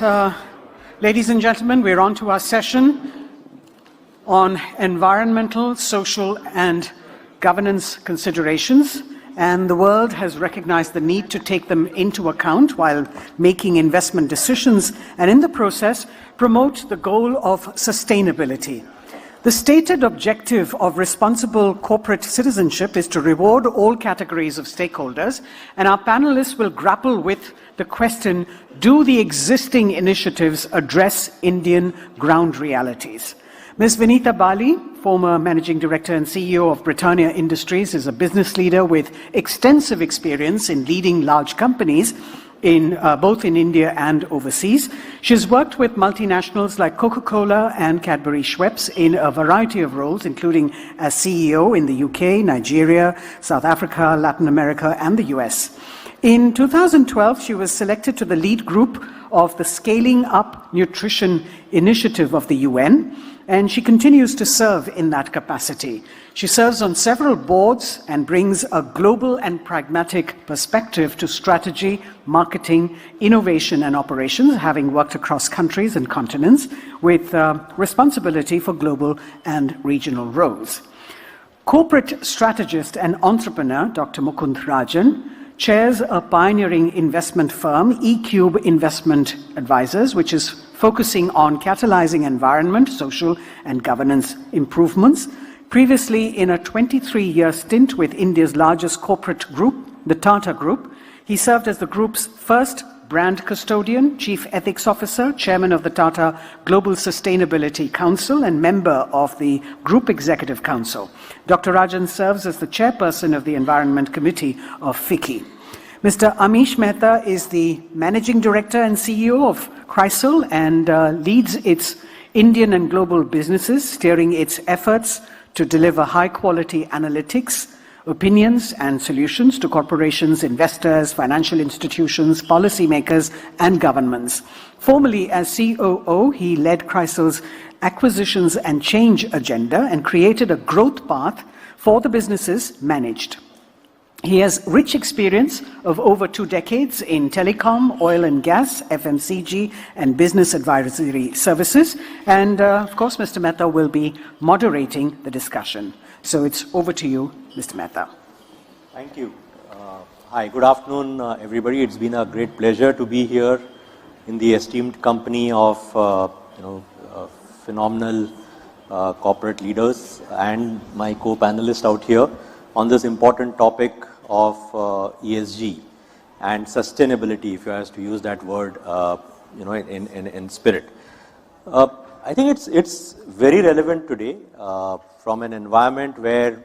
right, ladies and gentlemen, we're on to our session on environmental, social, and governance considerations. And the world has recognized the need to take them into account while making investment decisions, and in the process, promote the goal of sustainability. The stated objective of responsible corporate citizenship is to reward all categories of stakeholders, and our panelists will grapple with the question, do the existing initiatives address Indian ground realities? Ms. Vinita Bali, former Managing Director and CEO of Britannia Industries, is a business leader with extensive experience in leading large companies both in India and overseas. She's worked with multinationals like Coca-Cola and Cadbury Schweppes in a variety of roles, including as CEO in the UK, Nigeria, South Africa, Latin America, and the US. In 2012, she was selected to the lead group of the Scaling Up Nutrition Initiative of the UN, and she continues to serve in that capacity. She serves on several boards and brings a global and pragmatic perspective to strategy, marketing, innovation, and operations, having worked across countries and continents with responsibility for global and regional roles. Corporate strategist and entrepreneur Dr. Mukund Rajan chairs a pioneering investment firm, ECube Investment Advisors, which is focusing on catalyzing environment, social, and governance improvements. Previously, in a 23-year stint with India's largest corporate group, the Tata Group, he served as the group's first brand custodian, chief ethics officer, chairman of the Tata Global Sustainability Council, and member of the Group Executive Council. Dr. Rajan serves as the chairperson of the Environment Committee of FICCI. Mr. Amish Mehta is the managing director and CEO of CRISIL and leads its Indian and global businesses, steering its efforts to deliver high-quality analytics, opinions, and solutions to corporations, investors, financial institutions, policymakers, and governments. Formerly as COO, he led CRISIL's acquisitions and change agenda and created a growth path for the businesses managed. He has rich experience of over 2 decades in telecom, oil and gas, FMCG, and business advisory services. And of course, Mr. Mehta will be moderating the discussion. So it's over to you, Mr. Mehta. Thank you. Hi, good afternoon, everybody. It's been a great pleasure to be here in the esteemed company of phenomenal corporate leaders and my co-panelists out here on this important topic of ESG and sustainability, if you have to use that word, in spirit. I think it's very relevant today from an environment where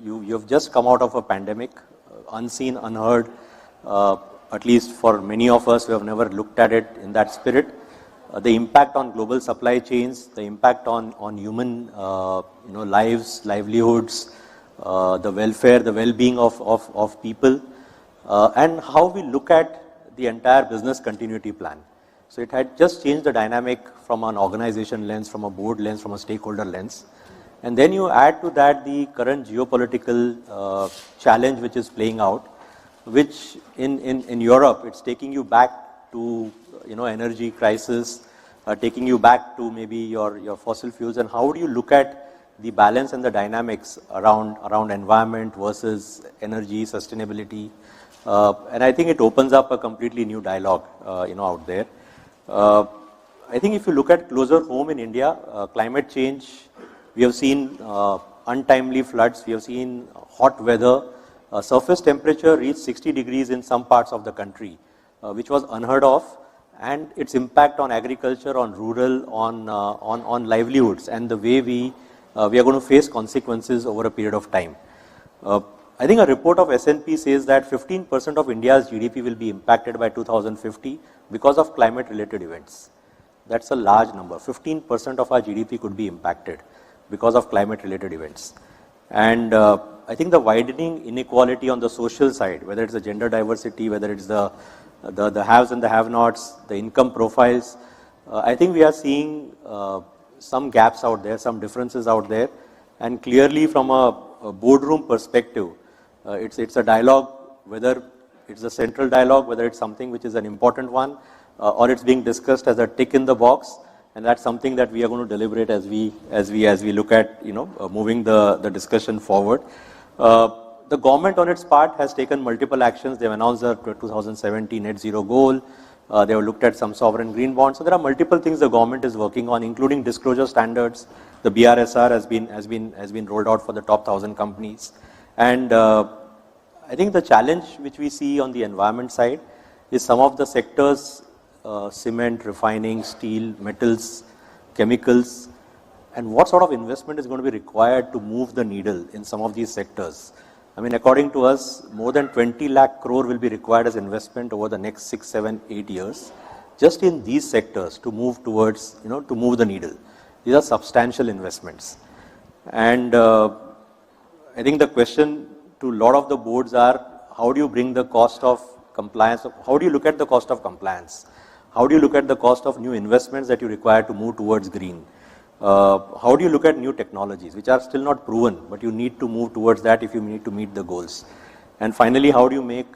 you've just come out of a pandemic, unseen, unheard, at least for many of us who have never looked at it in that spirit. The impact on global supply chains, the impact on human lives, livelihoods, the welfare, the well-being of people, and how we look at the entire business continuity plan. So it had just changed the dynamic from an organization lens, from a board lens, from a stakeholder lens. And then you add to that the current geopolitical challenge which is playing out, which in Europe, it's taking you back to energy crisis, taking you back to maybe your fossil fuels, and how do you look at the balance and the dynamics around environment versus energy, sustainability, and I think it opens up a completely new dialogue, out there. I think if you look at closer home in India, climate change, we have seen untimely floods, we have seen hot weather, surface temperature reached 60 degrees in some parts of the country, which was unheard of, and its impact on agriculture, on rural, on livelihoods, and the way we are going to face consequences over a period of time. I think a report of S&P says that 15% of India's GDP will be impacted by 2050 because of climate-related events. That's a large number. 15% of our GDP could be impacted because of climate-related events. And I think the widening inequality on the social side, whether it's the gender diversity, whether it's the haves and the have-nots, the income profiles, I think we are seeing some gaps out there, some differences out there, and clearly from a boardroom perspective, it's a dialogue, whether it's a central dialogue, whether it's something which is an important one, or it's being discussed as a tick in the box, and that's something that we are going to deliberate as we look at moving the discussion forward. The government on its part has taken multiple actions. They've announced the 2017 net zero goal. They have looked at some sovereign green bonds. So there are multiple things the government is working on, including disclosure standards. The BRSR has been rolled out for the top 1,000 companies. And I think the challenge which we see on the environment side is some of the sectors, cement, refining, steel, metals, chemicals, and what sort of investment is going to be required to move the needle in some of these sectors. I mean, according to us, more than 20 lakh crore will be required as investment over the next 6, 7, 8 years, just in these sectors to move towards, to move the needle. These are substantial investments. And I think the question to a lot of the boards are, how do you bring the cost of compliance? How do you look at the cost of compliance? How do you look at the cost of new investments that you require to move towards green? How do you look at new technologies, which are still not proven, but you need to move towards that if you need to meet the goals? And finally, how do you make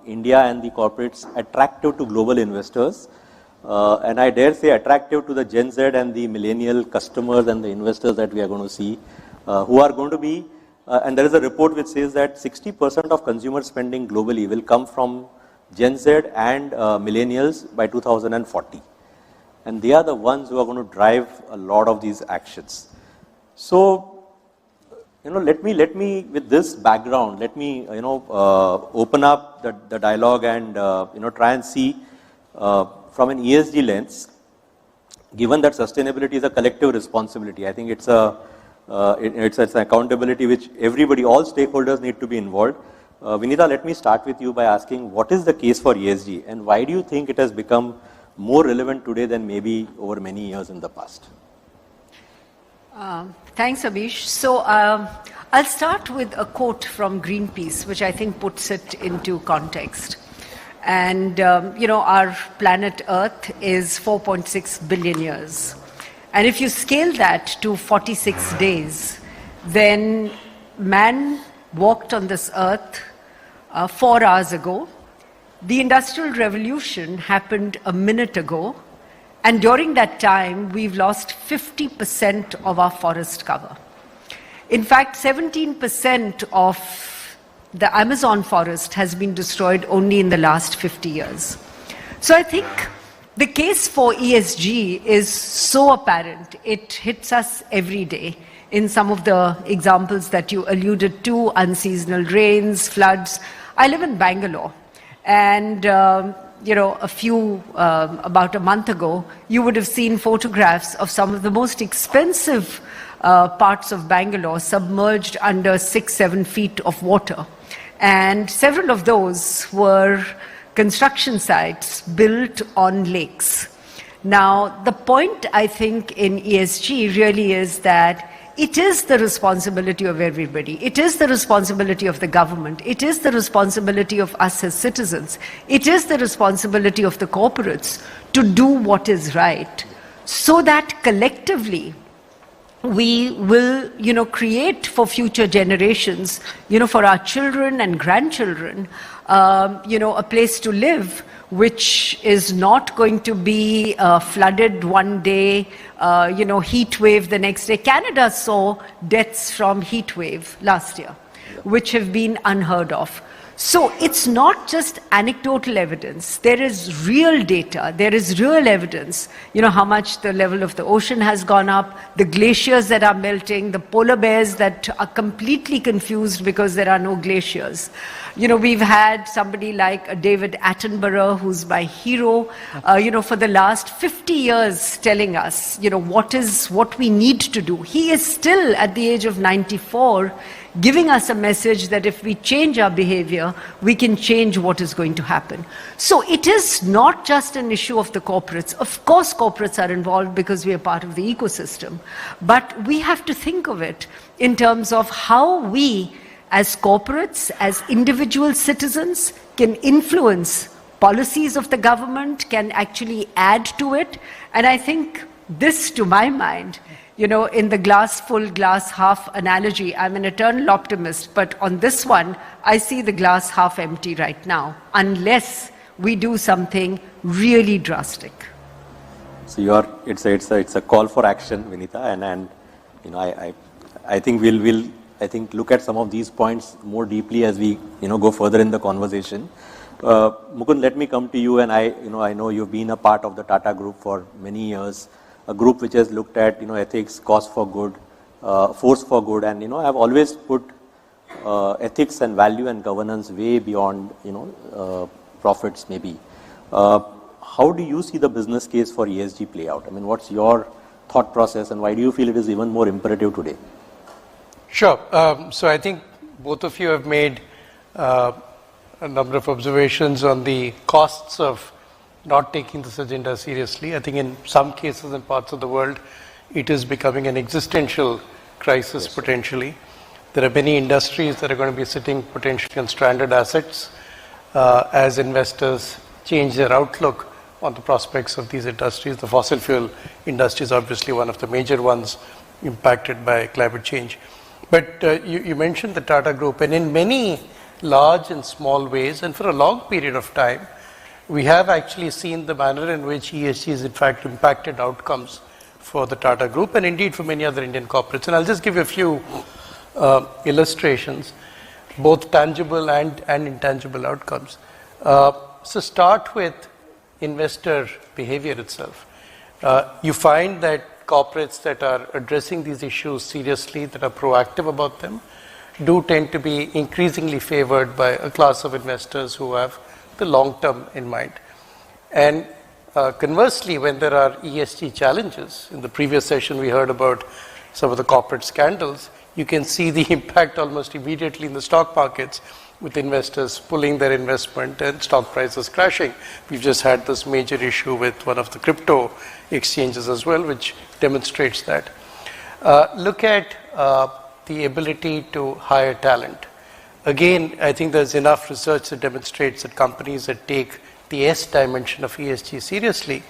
India and the corporates attractive to global investors? And I dare say attractive to the Gen Z and the millennial customers and the investors that we are going to see, who are going to be, and there is a report which says that 60% of consumer spending globally will come from Gen Z and millennials by 2040. And they are the ones who are going to drive a lot of these actions. So, let me with this background, let me, open up the dialogue and, try and see from an ESG lens, given that sustainability is a collective responsibility. I think it's an accountability which everybody, all stakeholders need to be involved. Vinita, let me start with you by asking, what is the case for ESG and why do you think it has become more relevant today than maybe over many years in the past? Thanks, Amish. So I'll start with a quote from Greenpeace, which I think puts it into context. And, our planet Earth is 4.6 billion years. And if you scale that to 46 days, then man walked on this earth 4 hours ago. The Industrial Revolution happened a minute ago, and during that time, we've lost 50% of our forest cover. In fact, 17% of the Amazon forest has been destroyed only in the last 50 years. So I think the case for ESG is so apparent. It hits us every day in some of the examples that you alluded to, unseasonal rains, floods. I live in Bangalore. And, about a month ago, you would have seen photographs of some of the most expensive parts of Bangalore submerged under 6-7 feet of water. And several of those were construction sites built on lakes. Now, the point, I think, in ESG really is that it is the responsibility of everybody. It is the responsibility of the government. It is the responsibility of us as citizens. It is the responsibility of the corporates to do what is right, so that collectively we will, create for future generations, for our children and grandchildren, a place to live which is not going to be flooded one day, heat wave the next day. Canada saw deaths from heat wave last year, which have been unheard of. So it's not just anecdotal evidence. There is real data. There is real evidence, how much the level of the ocean has gone up, the glaciers that are melting, the polar bears that are completely confused because there are no glaciers. We've had somebody like David Attenborough, who's my hero, for the last 50 years telling us, what we need to do. He is still at the age of 94 giving us a message that if we change our behavior, we can change what is going to happen. So it is not just an issue of the corporates. Of course, corporates are involved because we are part of the ecosystem. But we have to think of it in terms of how we, as corporates, as individual citizens, can influence policies of the government, can actually add to it. And I think this, to my mind, in the glass full, glass half analogy, I'm an eternal optimist, but on this one, I see the glass half empty right now, unless we do something really drastic. So it's a call for action, Vinita, and I think we'll look at some of these points more deeply as we go further in the conversation. Mukund, let me come to you, and I know you've been a part of the Tata Group for many years, a group which has looked at ethics, cause for good, force for good, and I've always put ethics and value and governance way beyond profits maybe. How do you see the business case for ESG play out? I mean, what's your thought process, and why do you feel it is even more imperative today? Sure. So I think both of you have made a number of observations on the costs of not taking this agenda seriously. I think in some cases in parts of the world, it is becoming an existential crisis potentially. There are many industries that are going to be sitting potentially on stranded assets as investors change their outlook on the prospects of these industries. The fossil fuel industry is obviously one of the major ones impacted by climate change. But you mentioned the Tata Group, and in many large and small ways, and for a long period of time, we have actually seen the manner in which ESG has in fact impacted outcomes for the Tata Group and indeed for many other Indian corporates. And I'll just give you a few illustrations, both tangible and intangible outcomes. So start with investor behavior itself. You find that corporates that are addressing these issues seriously, that are proactive about them, do tend to be increasingly favored by a class of investors who have the long term in mind. And conversely, when there are ESG challenges, in the previous session we heard about some of the corporate scandals, you can see the impact almost immediately in the stock markets, with investors pulling their investment and stock prices crashing. We've just had this major issue with one of the crypto exchanges as well, which demonstrates that. Look at the ability to hire talent. Again, I think there's enough research that demonstrates that companies that take the S dimension of ESG seriously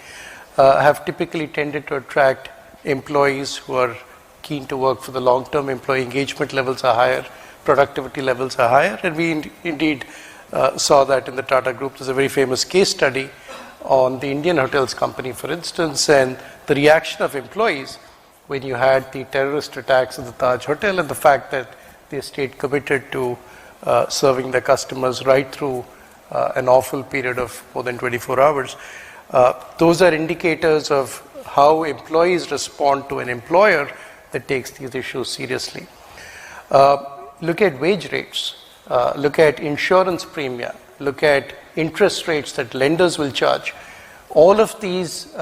have typically tended to attract employees who are keen to work for the long term. Employee engagement levels are higher, productivity levels are higher, and we indeed saw that in the Tata Group. There's a very famous case study on the Indian Hotels company, for instance, and the reaction of employees when you had the terrorist attacks at the Taj Hotel and the fact that they stayed committed to serving their customers right through an awful period of more than 24 hours. Those are indicators of how employees respond to an employer that takes these issues seriously. Look at wage rates, look at insurance premia, look at interest rates that lenders will charge. All of these,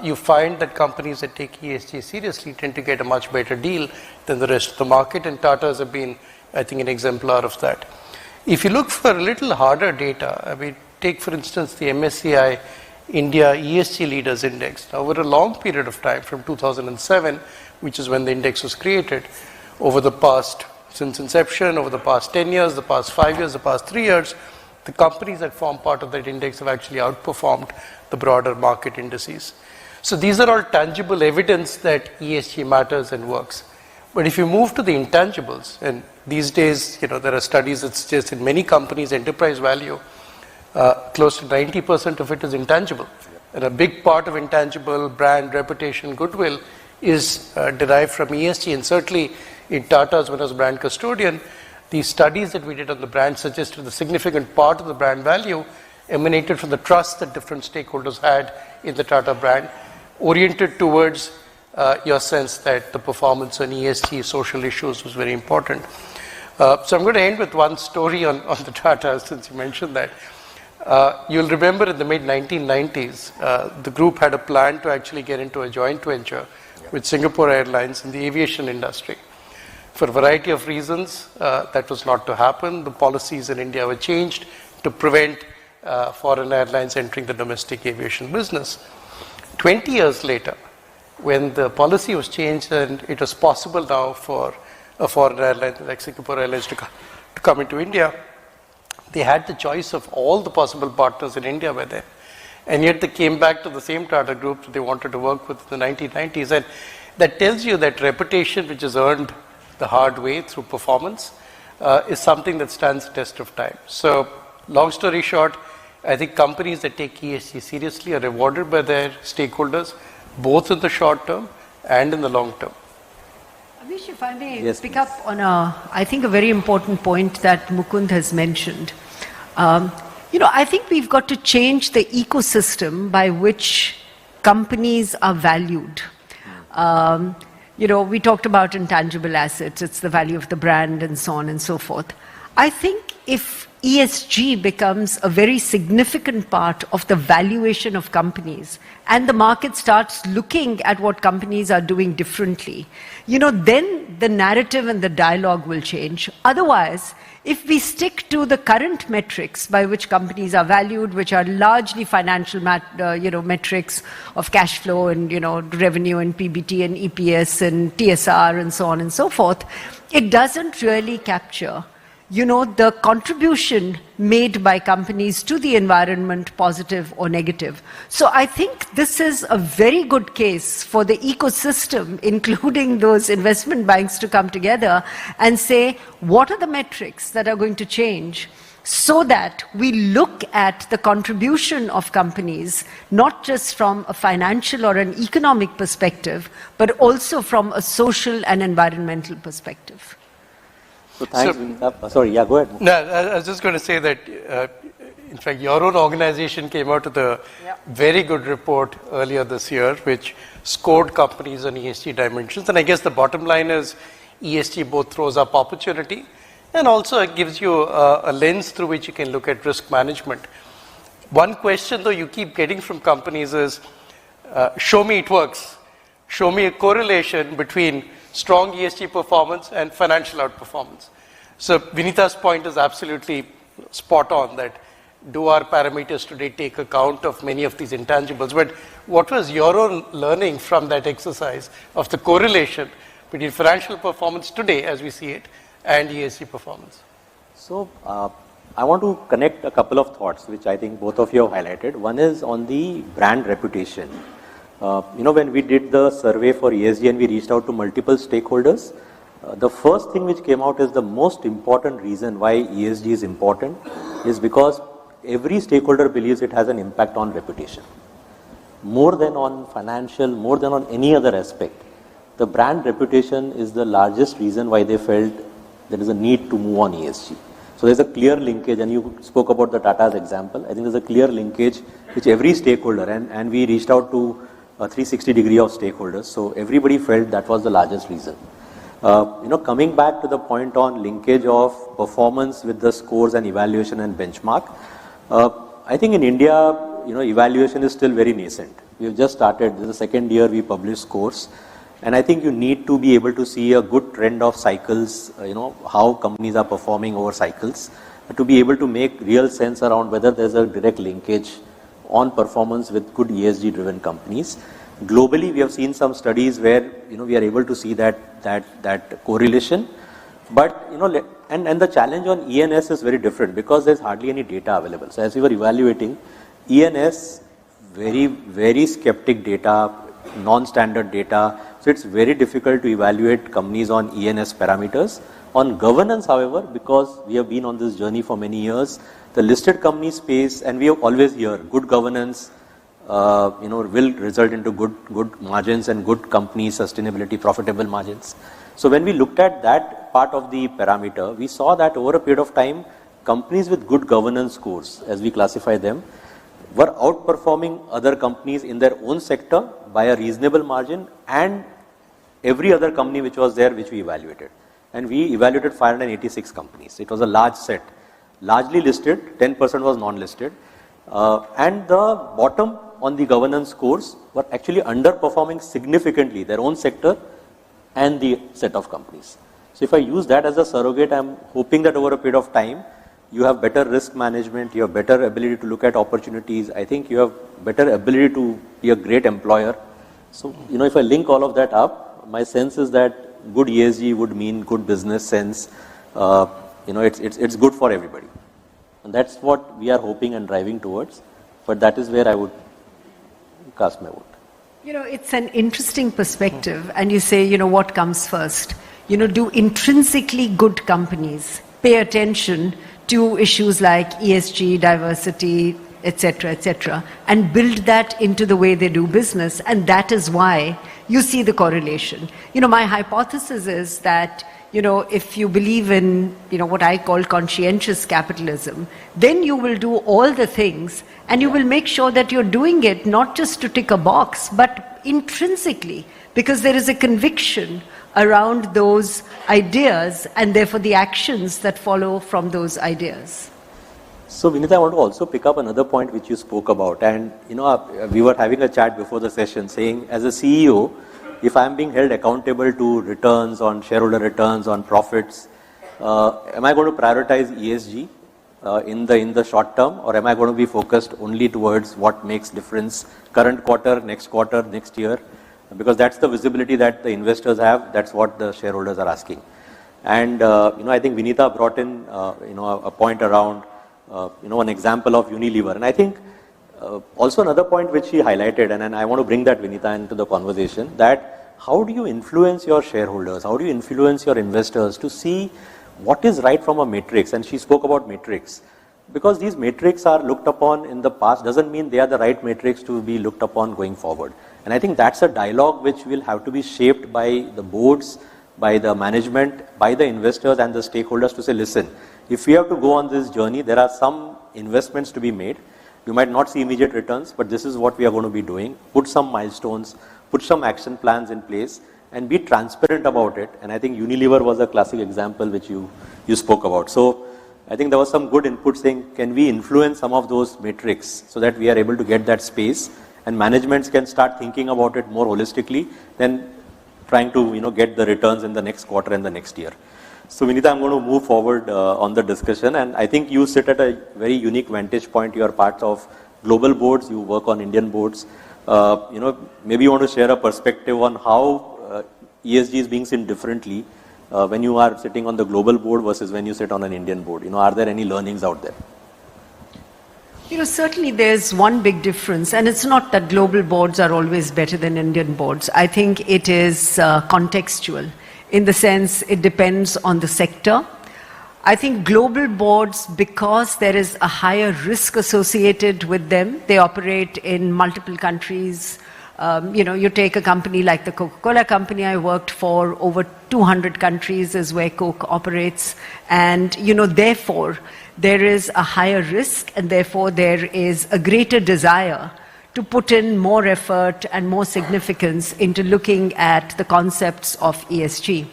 you find that companies that take ESG seriously tend to get a much better deal than the rest of the market, and Tatas have been, I think, an exemplar of that. If you look for a little harder data, I mean, take for instance the MSCI India ESG Leaders Index. Now, over a long period of time, from 2007, which is when the index was created, over the past, since inception, over the past 10 years, the past 5 years, the past 3 years, the companies that form part of that index have actually outperformed the broader market indices. So these are all tangible evidence that ESG matters and works. But if you move to the intangibles, and these days, there are studies that suggest in many companies, enterprise value, close to 90% of it is intangible. And a big part of intangible, brand, reputation, goodwill, is derived from ESG. And certainly in Tata's, when I was brand custodian, the studies that we did on the brand suggested a significant part of the brand value emanated from the trust that different stakeholders had in the Tata brand, oriented towards your sense that the performance on ESG social issues was very important. So I'm going to end with one story on the Tata, since you mentioned that. You'll remember in the mid-1990s, the group had a plan to actually get into a joint venture with Singapore Airlines in the aviation industry. For a variety of reasons, that was not to happen. The policies in India were changed to prevent foreign airlines entering the domestic aviation business. 20 years later, when the policy was changed and it was possible now for a foreign airline like Singapore Airlines to come into India, they had the choice of all the possible partners in India were there. And yet they came back to the same Tata Group that they wanted to work with in the 1990s. And that tells you that reputation, which is earned the hard way through performance, is something that stands the test of time. So, long story short, I think companies that take ESG seriously are rewarded by their stakeholders, both in the short term and in the long term. Amish, if I may Yes, pick please. up on I think a very important point that Mukund has mentioned. I think we've got to change the ecosystem by which companies are valued. We talked about intangible assets, it's the value of the brand and so on and so forth. I think if ESG becomes a very significant part of the valuation of companies and the market starts looking at what companies are doing differently, then the narrative and the dialogue will change. Otherwise, if we stick to the current metrics by which companies are valued, which are largely financial metrics of cash flow and revenue and PBT and EPS and TSR and so on and so forth, it doesn't really capture the contribution made by companies to the environment, positive or negative. So I think this is a very good case for the ecosystem, including those investment banks, to come together and say, what are the metrics that are going to change so that we look at the contribution of companies, not just from a financial or an economic perspective, but also from a social and environmental perspective. So thanks, Vinita. Sorry, yeah, go ahead. No, I was just going to say that, in fact, your own organization came out with a very good report earlier this year, which scored companies on ESG dimensions. And I guess the bottom line is ESG both throws up opportunity and also it gives you a lens through which you can look at risk management. One question, though, you keep getting from companies is, show me it works. Show me a correlation between strong ESG performance and financial outperformance. So Vinita's point is absolutely spot on, that do our parameters today take account of many of these intangibles? But what was your own learning from that exercise of the correlation between financial performance today, as we see it, and ESG performance? So I want to connect a couple of thoughts, which I think both of you have highlighted. One is on the brand reputation. When we did the survey for ESG and we reached out to multiple stakeholders, the first thing which came out is the most important reason why ESG is important is because every stakeholder believes it has an impact on reputation. More than on financial, more than on any other aspect. The brand reputation is the largest reason why they felt there is a need to move on ESG. So there's a clear linkage, and you spoke about the Tata's example. I think there's a clear linkage which every stakeholder, and we reached out to a 360 degree of stakeholders. So everybody felt that was the largest reason. Coming back to the point on linkage of performance with the scores and evaluation and benchmark, I think in India, evaluation is still very nascent. We've just started. This is the second year we publish scores. And I think you need to be able to see a good trend of cycles, how companies are performing over cycles, to be able to make real sense around whether there's a direct linkage on performance with good ESG driven companies. Globally, we have seen some studies where we are able to see that correlation. But and the challenge on ENS is very different because there's hardly any data available. So as we were evaluating ENS, very, very skeptic data, non-standard data. So it's very difficult to evaluate companies on ENS parameters. On governance, however, because we have been on this journey for many years, the listed company space, and we always hear good governance, will result into good margins and good company sustainability, profitable margins. So when we looked at that part of the parameter, we saw that over a period of time, companies with good governance scores, as we classify them, were outperforming other companies in their own sector by a reasonable margin and every other company which was there, which we evaluated. And we evaluated 586 companies. It was a large set, largely listed, 10% was non-listed. And the bottom on the governance scores were actually underperforming significantly their own sector and the set of companies. So if I use that as a surrogate, I'm hoping that over a period of time, you have better risk management, you have better ability to look at opportunities. I think you have better ability to be a great employer. So, if I link all of that up, my sense is that good ESG would mean good business sense. It's good for everybody. And that's what we are hoping and driving towards. But that is where I would cast my vote. It's an interesting perspective. And you say, what comes first? Do intrinsically good companies pay attention to issues like ESG, diversity, etc., and build that into the way they do business. And that is why you see the correlation. My hypothesis is that, if you believe in, what I call conscientious capitalism, then you will do all the things and you will make sure that you're doing it not just to tick a box, but intrinsically, because there is a conviction around those ideas and therefore the actions that follow from those ideas. So Vinita, I want to also pick up another point which you spoke about, and we were having a chat before the session saying, as a CEO, if I'm being held accountable to returns on shareholder returns on profits, am I going to prioritize ESG in the short term, or am I going to be focused only towards what makes difference current quarter, next year? Because that's the visibility that the investors have, that's what the shareholders are asking. And I think Vinita brought in a point around an example of Unilever, and I think also another point which she highlighted, and I want to bring that, Vinita, into the conversation, that how do you influence your shareholders, how do you influence your investors to see what is right from a matrix? And she spoke about matrix. Because these matrix are looked upon in the past doesn't mean they are the right matrix to be looked upon going forward. And I think that's a dialogue which will have to be shaped by the boards, by the management, by the investors and the stakeholders to say, listen, if we have to go on this journey, there are some investments to be made. You might not see immediate returns, but this is what we are going to be doing. Put some milestones, put some action plans in place, and be transparent about it. And I think Unilever was a classic example which you spoke about. So I think there was some good input saying, can we influence some of those metrics so that we are able to get that space, and managements can start thinking about it more holistically than trying to get the returns in the next quarter and the next year. So Vinita, I'm going to move forward on the discussion, and I think you sit at a very unique vantage point. You are part of global boards, you work on Indian boards. Maybe you want to share a perspective on how ESG is being seen differently when you are sitting on the global board versus when you sit on an Indian board. Are there any learnings out there? Certainly there's one big difference, and it's not that global boards are always better than Indian boards. I think it is contextual, in the sense it depends on the sector. I think global boards, because there is a higher risk associated with them, they operate in multiple countries. You take a company like the Coca-Cola company I worked for, over 200 countries is where Coke operates. And, therefore, there is a higher risk, and therefore there is a greater desire to put in more effort and more significance into looking at the concepts of ESG.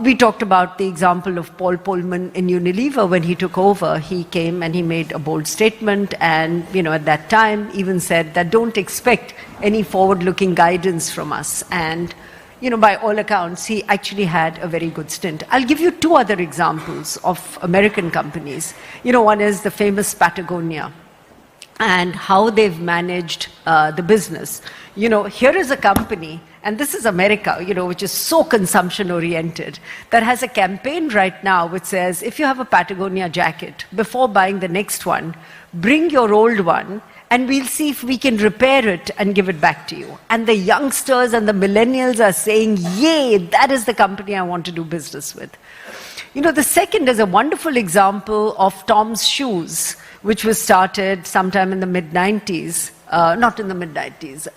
We talked about the example of Paul Polman in Unilever. When he took over, he came and he made a bold statement, and at that time even said that don't expect any forward-looking guidance from us. And by all accounts, he actually had a very good stint. I'll give you two other examples of American companies. One is the famous Patagonia and how they've managed the business. Here is a company, and this is America, which is so consumption-oriented, that has a campaign right now which says, if you have a Patagonia jacket, before buying the next one, bring your old one, and we'll see if we can repair it and give it back to you. And the youngsters and the millennials are saying, yay, that is the company I want to do business with. The second is a wonderful example of Tom's Shoes, which was started sometime in the mid-90s, not in the mid-90s,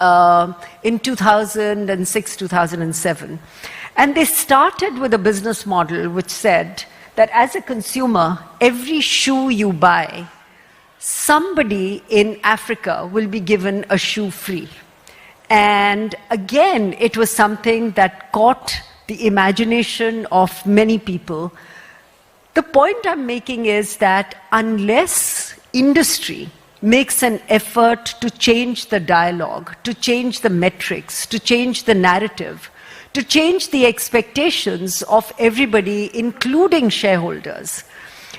in 2006, 2007. And they started with a business model which said that as a consumer, every shoe you buy, somebody in Africa will be given a shoe free. And again, it was something that caught the imagination of many people. The point I'm making is that unless industry makes an effort to change the dialogue, to change the metrics, to change the narrative, to change the expectations of everybody, including shareholders,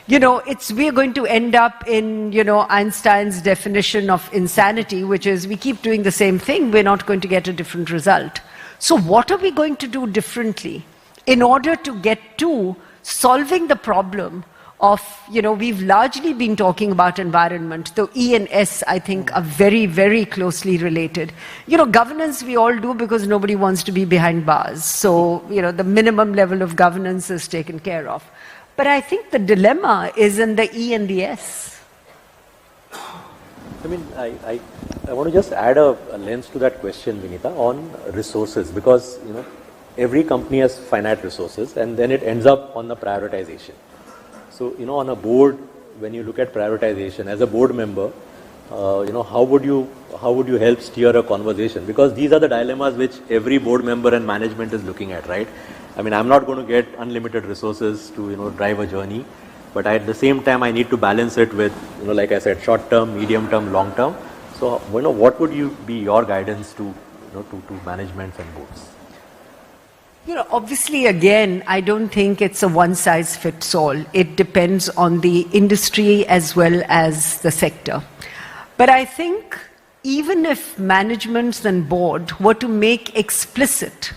we're going to end up in, Einstein's definition of insanity, which is we keep doing the same thing, we're not going to get a different result. So what are we going to do differently in order to get to solving the problem of, we've largely been talking about environment, though E and S, I think, are very, very closely related. Governance we all do because nobody wants to be behind bars. So, the minimum level of governance is taken care of. But I think the dilemma is in the E and the S. I mean, I want to just add a lens to that question, Vinita, on resources, because every company has finite resources, and then it ends up on the prioritization. So on a board, when you look at prioritization as a board member, how would you help steer a conversation? Because these are the dilemmas which every board member and management is looking at, right? I mean, I'm not going to get unlimited resources to drive a journey, but at the same time I need to balance it with like I said, short term, medium term, long term. So what would be your guidance to managements and boards? Obviously, again, I don't think it's a one-size-fits-all. It depends on the industry as well as the sector. But I think even if managements and board were to make explicit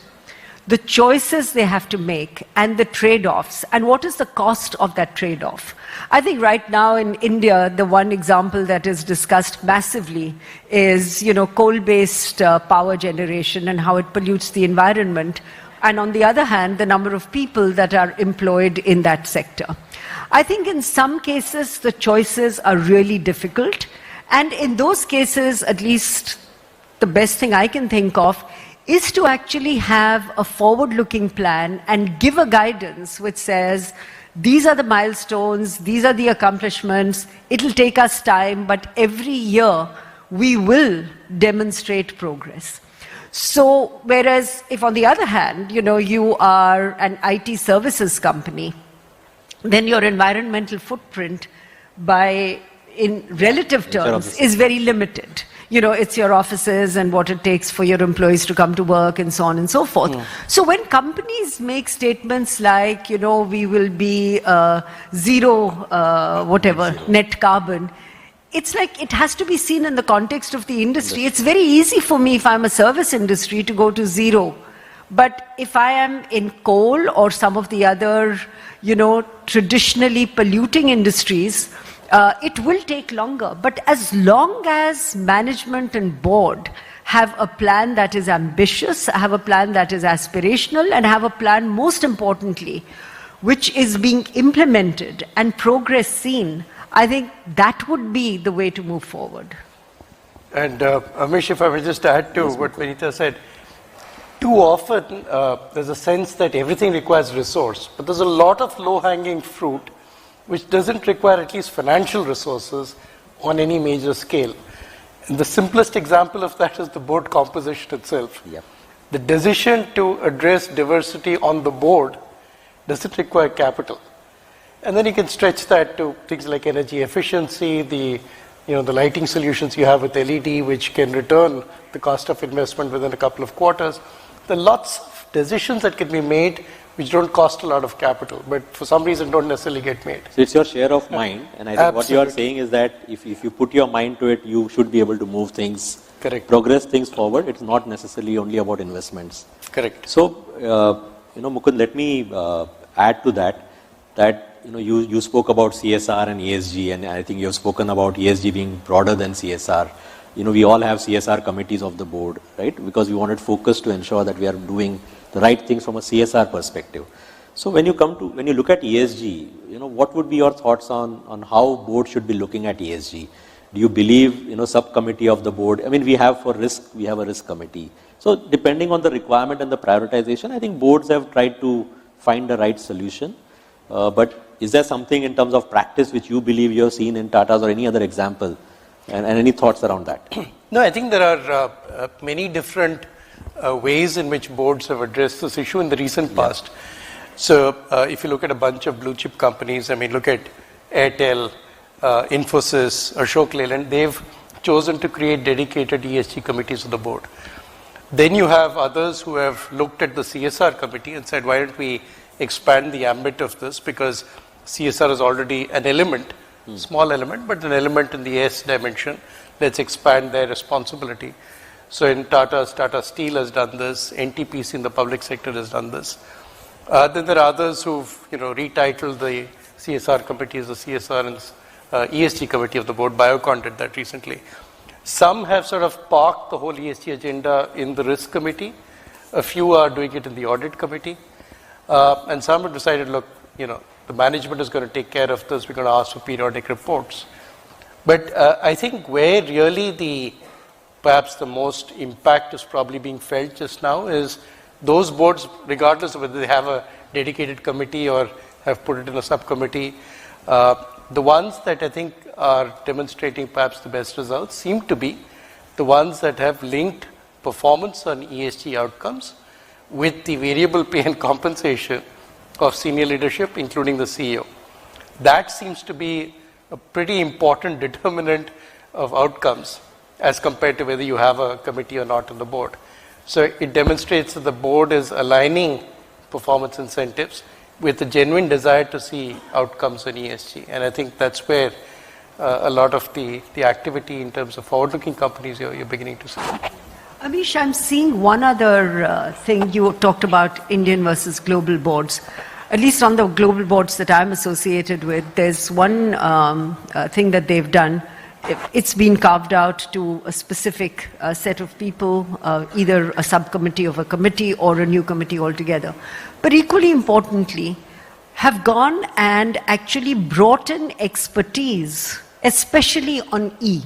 the choices they have to make and the trade-offs and what is the cost of that trade-off. I think right now in India, the one example that is discussed massively is, coal-based power generation and how it pollutes the environment. And on the other hand, the number of people that are employed in that sector. I think in some cases, the choices are really difficult. And in those cases, at least the best thing I can think of is to actually have a forward-looking plan and give a guidance which says, these are the milestones, these are the accomplishments, it'll take us time, but every year we will demonstrate progress. So, whereas if on the other hand, you are an IT services company, then your environmental footprint in relative terms is very limited. It's your offices and what it takes for your employees to come to work and so on and so forth. So when companies make statements like, we will be zero, net carbon, it's like it has to be seen in the context of the industry. It's very easy for me if I'm a service industry to go to zero. But if I am in coal or some of the other, traditionally polluting industries, it will take longer. But as long as management and board have a plan that is ambitious, have a plan that is aspirational, and have a plan, most importantly, which is being implemented and progress seen, I think that would be the way to move forward. And Amish, if I may just add to what Vinita said, too often there's a sense that everything requires resource, but there's a lot of low-hanging fruit which doesn't require at least financial resources on any major scale. And the simplest example of that is the board composition itself. Yep. The decision to address diversity on the board doesn't require capital. And then you can stretch that to things like energy efficiency, the lighting solutions you have with LED, which can return the cost of investment within a couple of quarters. There are lots of decisions that can be made which don't cost a lot of capital, but for some reason don't necessarily get made. So it's your share of mind, and I think what you are saying is that if you put your mind to it, you should be able to move things, progress things forward. It's not necessarily only about investments. Correct. So, Mukund, let me add to that you spoke about CSR and ESG, and I think you have spoken about ESG being broader than CSR. We all have CSR committees of the board, right? Because we wanted focus to ensure that we are doing the right things from a CSR perspective. So when you look at ESG, what would be your thoughts on how board should be looking at ESG? Do you believe, subcommittee of the board? I mean, we have a risk committee. So depending on the requirement and the prioritization, I think boards have tried to find the right solution. But is there something in terms of practice which you believe you have seen in Tata's or any other example? And any thoughts around that? No, I think there are many different ways in which boards have addressed this issue in the recent past. So if you look at a bunch of blue chip companies, I mean, look at Airtel, Infosys, Ashok Leyland, they've chosen to create dedicated ESG committees of the board. Then you have others who have looked at the CSR committee and said, why don't we expand the ambit of this, because CSR is already an element, small element, but an element in the S dimension. Let's expand their responsibility. So in Tata Steel has done this, NTPC in the public sector has done this. Then there are others who've retitled the CSR committee as the CSR and ESG committee of the board. Biocon did that recently. Some have sort of parked the whole ESG agenda in the risk committee. A few are doing it in the audit committee. And some have decided, look, the management is going to take care of this. We're going to ask for periodic reports. But I think where really perhaps the most impact is probably being felt just now is those boards, regardless of whether they have a dedicated committee or have put it in a subcommittee, the ones that I think are demonstrating perhaps the best results seem to be the ones that have linked performance on ESG outcomes with the variable pay and compensation of senior leadership, including the CEO. That seems to be a pretty important determinant of outcomes as compared to whether you have a committee or not on the board. So it demonstrates that the board is aligning performance incentives with a genuine desire to see outcomes in ESG. And I think that's where a lot of the activity in terms of forward-looking companies you're beginning to see. Amish, I'm seeing one other thing. You talked about Indian versus global boards. At least on the global boards that I'm associated with, there's one thing that they've done. It's been carved out to a specific set of people, either a subcommittee of a committee or a new committee altogether. But equally importantly, have gone and actually brought in expertise, especially on E.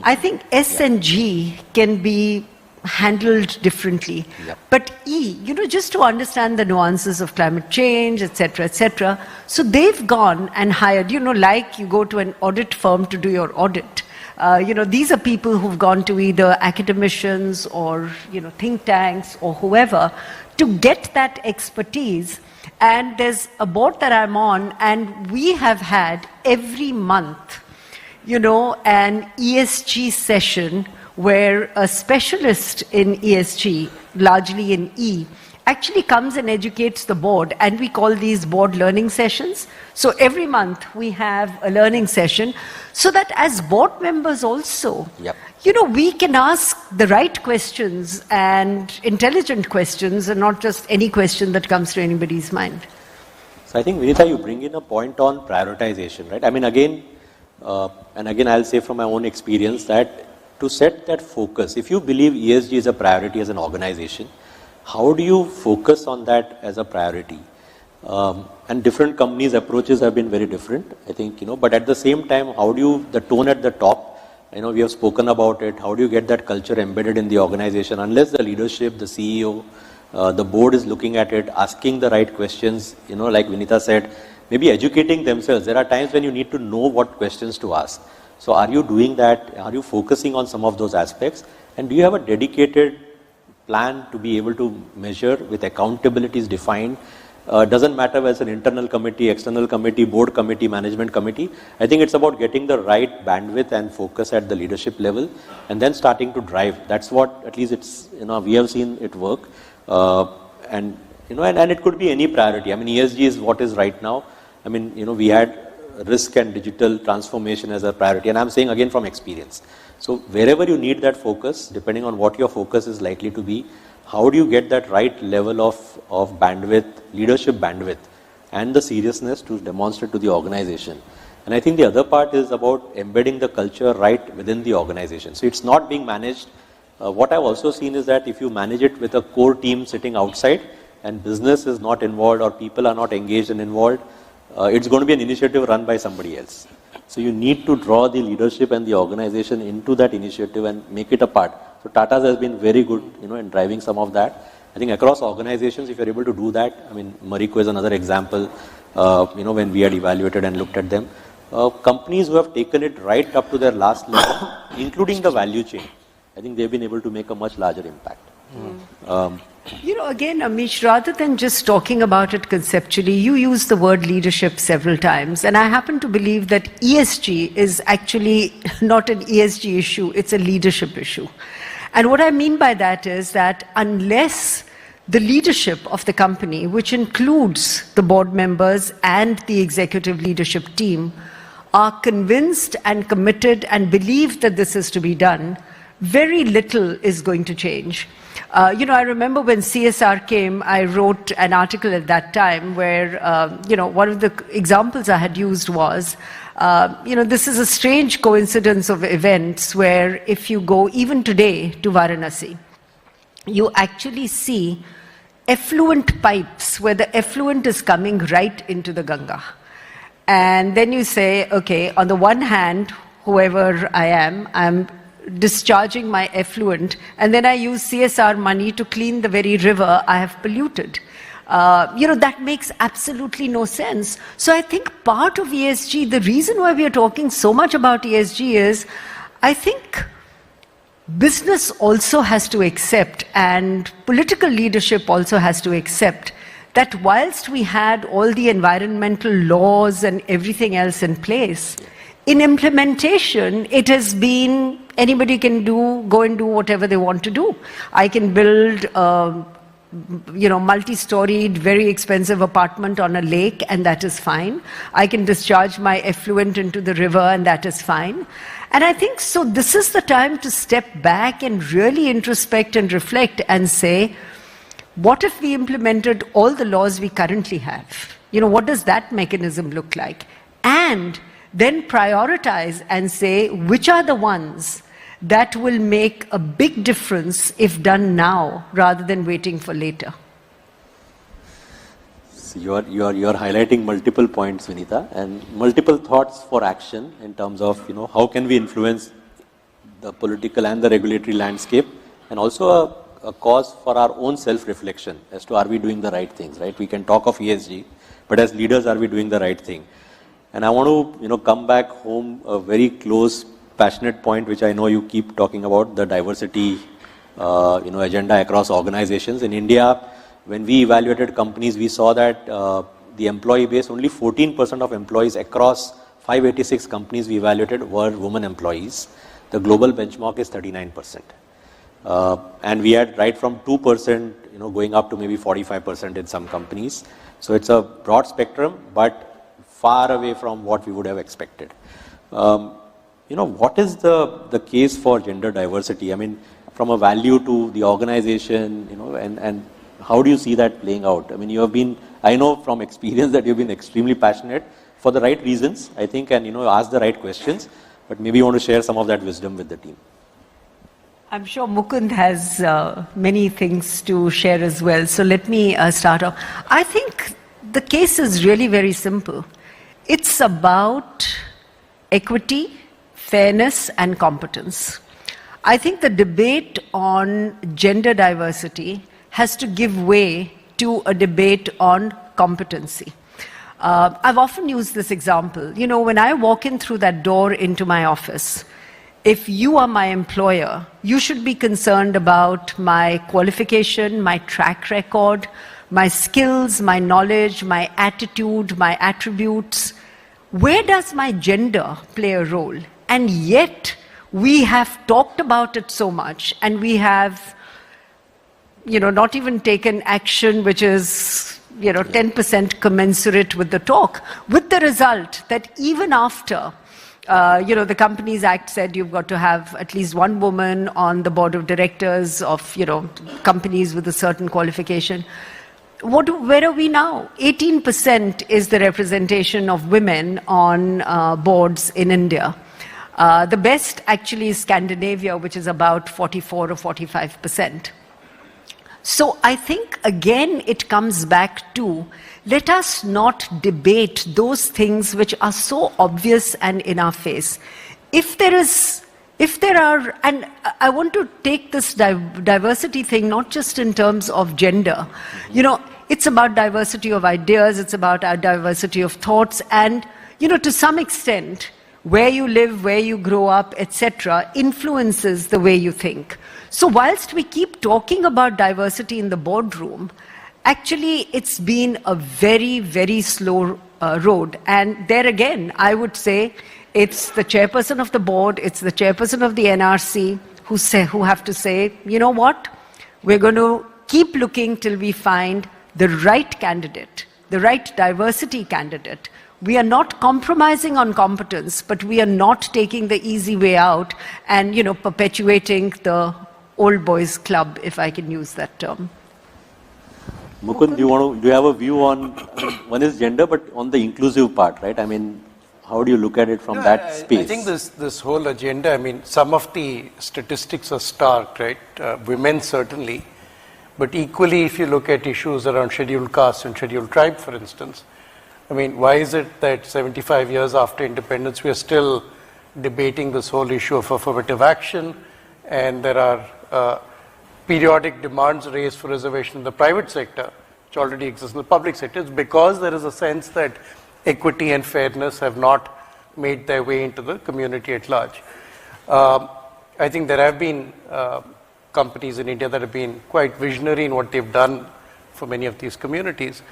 I think S and G can be handled differently. Yep. But E, just to understand the nuances of climate change, etc., etc. So they've gone and hired, like you go to an audit firm to do your audit. These are people who've gone to either academicians or, think tanks or whoever to get that expertise. And there's a board that I'm on, and we have had every month, an ESG session where a specialist in ESG, largely in E, actually comes and educates the board, and we call these board learning sessions. So every month we have a learning session so that as board members also, Yep. we can ask the right questions and intelligent questions and not just any question that comes to anybody's mind. So I think, Vinita, you bring in a point on prioritization, right? I mean, again, I'll say from my own experience that to set that focus, if you believe ESG is a priority as an organization, how do you focus on that as a priority? And different companies' approaches have been very different, I think, but at the same time, how do you, the tone at the top, we have spoken about it, how do you get that culture embedded in the organization? Unless the leadership, the CEO, the board is looking at it, asking the right questions, like Vinita said, maybe educating themselves. There are times when you need to know what questions to ask. So are you doing that? Are you focusing on some of those aspects? And do you have a dedicated plan to be able to measure with accountabilities defined? Doesn't matter whether it's an internal committee, external committee, board committee, management committee. I think it's about getting the right bandwidth and focus at the leadership level and then starting to drive. That's what, at least it's, we have seen it work. And it could be any priority. I mean, ESG is what is right now. I mean, we had risk and digital transformation as a priority. And I'm saying again from experience. So wherever you need that focus, depending on what your focus is likely to be, how do you get that right level of bandwidth, leadership bandwidth, and the seriousness to demonstrate to the organization? And I think the other part is about embedding the culture right within the organization. So it's not being managed. What I've also seen is that if you manage it with a core team sitting outside and business is not involved or people are not engaged and involved, it's going to be an initiative run by somebody else. So you need to draw the leadership and the organization into that initiative and make it a part. So Tata's has been very good, in driving some of that. I think across organizations, if you're able to do that, I mean, Marico is another example, when we had evaluated and looked at them. Companies who have taken it right up to their last level, including the value chain, I think they've been able to make a much larger impact. Again, Amish, rather than just talking about it conceptually, you use the word leadership several times. And I happen to believe that ESG is actually not an ESG issue, it's a leadership issue. And what I mean by that is that unless the leadership of the company, which includes the board members and the executive leadership team, are convinced and committed and believe that this is to be done, very little is going to change. I remember when CSR came, I wrote an article at that time where, one of the examples I had used was, this is a strange coincidence of events where if you go even today to Varanasi, you actually see effluent pipes where the effluent is coming right into the Ganga. And then you say, okay, on the one hand, whoever I am, I'm discharging my effluent, and then I use CSR money to clean the very river I have polluted. That makes absolutely no sense. So I think part of ESG, the reason why we are talking so much about ESG is, I think business also has to accept, and political leadership also has to accept, that whilst we had all the environmental laws and everything else in place, in implementation, it has been anybody can go and do whatever they want to do. I can build multi-storied, very expensive apartment on a lake, and that is fine. I can discharge my effluent into the river, and that is fine. And I think so this is the time to step back and really introspect and reflect and say, what if we implemented all the laws we currently have? What does that mechanism look like? And then prioritize and say, which are the ones that will make a big difference if done now rather than waiting for later. So you are highlighting multiple points, Vinita, and multiple thoughts for action in terms of how can we influence the political and the regulatory landscape, and also a cause for our own self-reflection as to are we doing the right things, right? We can talk of ESG, but as leaders, are we doing the right thing? And I want to come back home a very close, passionate point, which I know you keep talking about, the diversity agenda across organizations. In India, when we evaluated companies, we saw that the employee base, only 14% of employees across 586 companies we evaluated were women employees. The global benchmark is 39%. And we had right from 2%, going up to maybe 45% in some companies. So it's a broad spectrum, but far away from what we would have expected. What is the case for gender diversity? I mean, from a value to the organization, and how do you see that playing out? I mean, I know from experience that you've been extremely passionate for the right reasons, I think, and, ask the right questions, but maybe you want to share some of that wisdom with the team. I'm sure Mukund has many things to share as well. So let me start off. I think the case is really very simple. It's about equity, fairness, and competence. I think the debate on gender diversity has to give way to a debate on competency. I've often used this example. When I walk in through that door into my office, if you are my employer, you should be concerned about my qualification, my track record, my skills, my knowledge, my attitude, my attributes. Where does my gender play a role? And yet, we have talked about it so much, and we have, not even taken action which is, 10% commensurate with the talk, with the result that even after, the Companies Act said you've got to have at least one woman on the board of directors of, companies with a certain qualification. Where are we now? 18% is the representation of women on boards in India. The best actually is Scandinavia, which is about 44 or 45%. So I think, again, it comes back to, let us not debate those things which are so obvious and in our face. If there are, and I want to take this diversity thing not just in terms of gender, it's about diversity of ideas, it's about our diversity of thoughts, and, to some extent, where you live, where you grow up, etc., influences the way you think. So whilst we keep talking about diversity in the boardroom, actually it's been a very, very slow road. And there again, I would say it's the chairperson of the board, it's the chairperson of the NRC who have to say, you know what, we're going to keep looking till we find the right candidate, the right diversity candidate. We are not compromising on competence, but we are not taking the easy way out and, perpetuating the old boys club, if I can use that term. Mukund, do you have a view on, one is gender, but on the inclusive part, right? I mean, how do you look at it from that space? I think this whole agenda, some of the statistics are stark, right? Women certainly, but equally if you look at issues around scheduled caste and scheduled tribe, for instance, why is it that 75 years after independence we are still debating this whole issue of affirmative action, and there are periodic demands raised for reservation in the private sector, which already exists in the public sector. It's because there is a sense that equity and fairness have not made their way into the community at large. I think there have been companies in India that have been quite visionary in what they've done for many of these communities.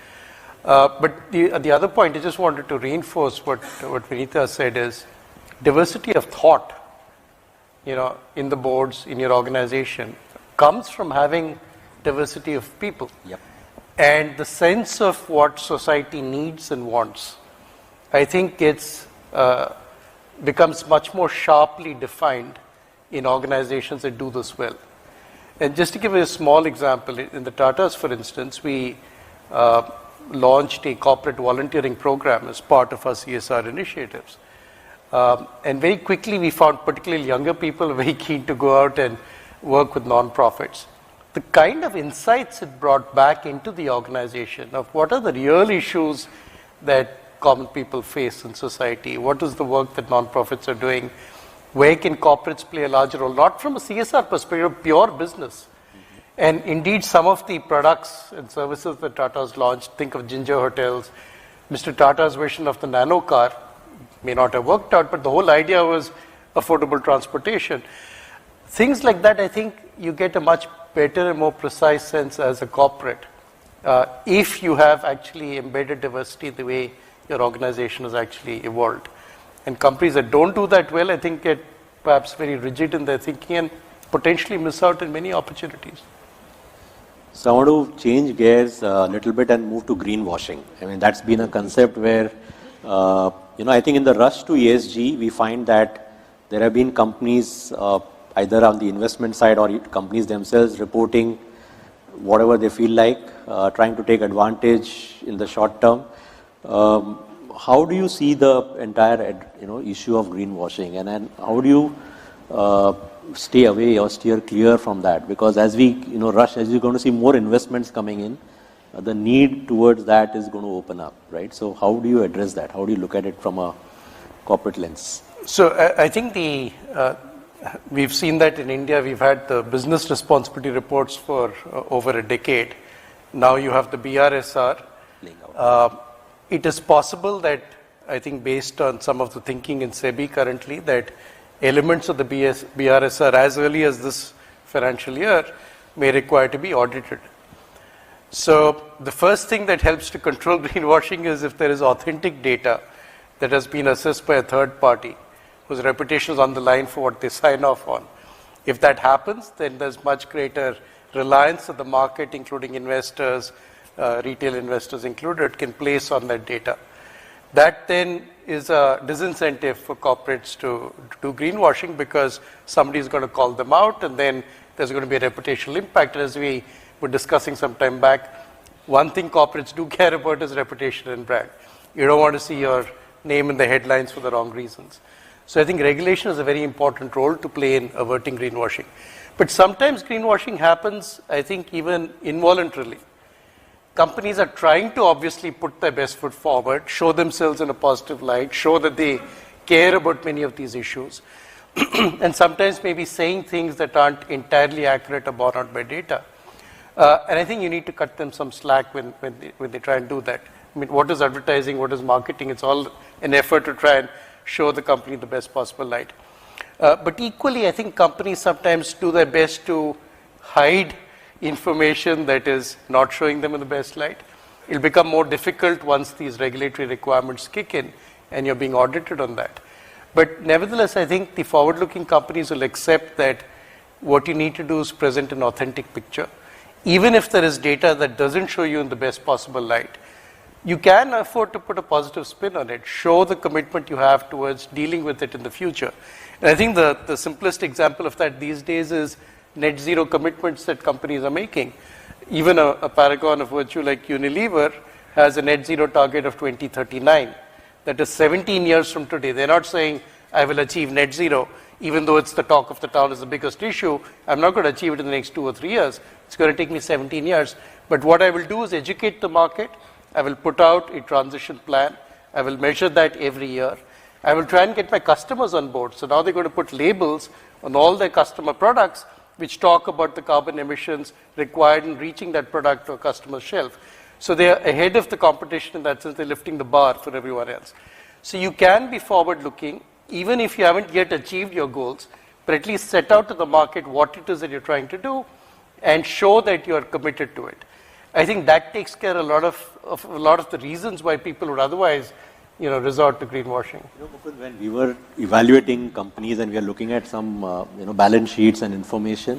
But the other point I just wanted to reinforce what Vinita said is diversity of thought, in the boards, in your organization, comes from having diversity of people. Yep. And the sense of what society needs and wants, I think becomes much more sharply defined in organizations that do this well. And just to give you a small example, in the Tatas, for instance, we launched a corporate volunteering program as part of our CSR initiatives. And very quickly we found particularly younger people very keen to go out and work with non-profits. The kind of insights it brought back into the organization of what are the real issues that common people face in society, what is the work that non-profits are doing, where can corporates play a larger role, not from a CSR perspective, pure business. And indeed, some of the products and services that Tata's launched, think of Ginger Hotels, Mr. Tata's vision of the nano car may not have worked out, but the whole idea was affordable transportation. Things like that, I think you get a much better and more precise sense as a corporate if you have actually embedded diversity the way your organization has actually evolved. And companies that don't do that well, I think, get perhaps very rigid in their thinking and potentially miss out on many opportunities. So I want to change gears a little bit and move to greenwashing. I mean, that's been a concept where, I think in the rush to ESG, we find that there have been companies either on the investment side or companies themselves reporting whatever they feel like, trying to take advantage in the short term. How do you see the entire issue of greenwashing, and then how do you stay away or steer clear from that? Because as we rush, as you're going to see more investments coming in, the need towards that is going to open up, right? So how do you address that? How do you look at it from a corporate lens? So I think we've seen that in India. We've had the business responsibility reports for over a decade. Now you have the BRSR. It is possible that, I think based on some of the thinking in SEBI currently, that elements of the BRSR as early as this financial year may require to be audited. So the first thing that helps to control greenwashing is if there is authentic data that has been assessed by a third party whose reputation is on the line for what they sign off on. If that happens, then there's much greater reliance of the market, including investors, retail investors included, can place on that data. That then is a disincentive for corporates to do greenwashing because somebody is going to call them out, and then there's going to be a reputational impact. As we were discussing some time back, one thing corporates do care about is reputation and brand. You don't want to see your name in the headlines for the wrong reasons. So I think regulation has a very important role to play in averting greenwashing. But sometimes greenwashing happens, I think, even involuntarily. Companies are trying to obviously put their best foot forward, show themselves in a positive light, show that they care about many of these issues, and sometimes maybe saying things that aren't entirely accurate or borne out by data. And I think you need to cut them some slack when they try and do that. I mean, what is advertising, what is marketing? It's all an effort to try and show the company the best possible light. But equally, I think companies sometimes do their best to hide information that is not showing them in the best light. It'll become more difficult once these regulatory requirements kick in and you're being audited on that. But nevertheless, I think the forward-looking companies will accept that what you need to do is present an authentic picture. Even if there is data that doesn't show you in the best possible light, you can afford to put a positive spin on it, show the commitment you have towards dealing with it in the future. And I think the simplest example of that these days is net zero commitments that companies are making. Even a paragon of virtue like Unilever has a net zero target of 2039. That is 17 years from today. They're not saying, I will achieve net zero, even though it's the talk of the town, is the biggest issue. I'm not going to achieve it in the next 2 or 3 years. It's going to take me 17 years. But what I will do is educate the market. I will put out a transition plan. I will measure that every year. I will try and get my customers on board. So now they're going to put labels on all their customer products which talk about the carbon emissions required in reaching that product to a customer's shelf. So they are ahead of the competition in that sense. They're lifting the bar for everyone else. So you can be forward-looking, even if you haven't yet achieved your goals, but at least set out to the market what it is that you're trying to do and show that you're committed to it. I think that takes care of a lot of the reasons why people would otherwise, resort to greenwashing. Mukund, when we were evaluating companies and we are looking at some, balance sheets and information,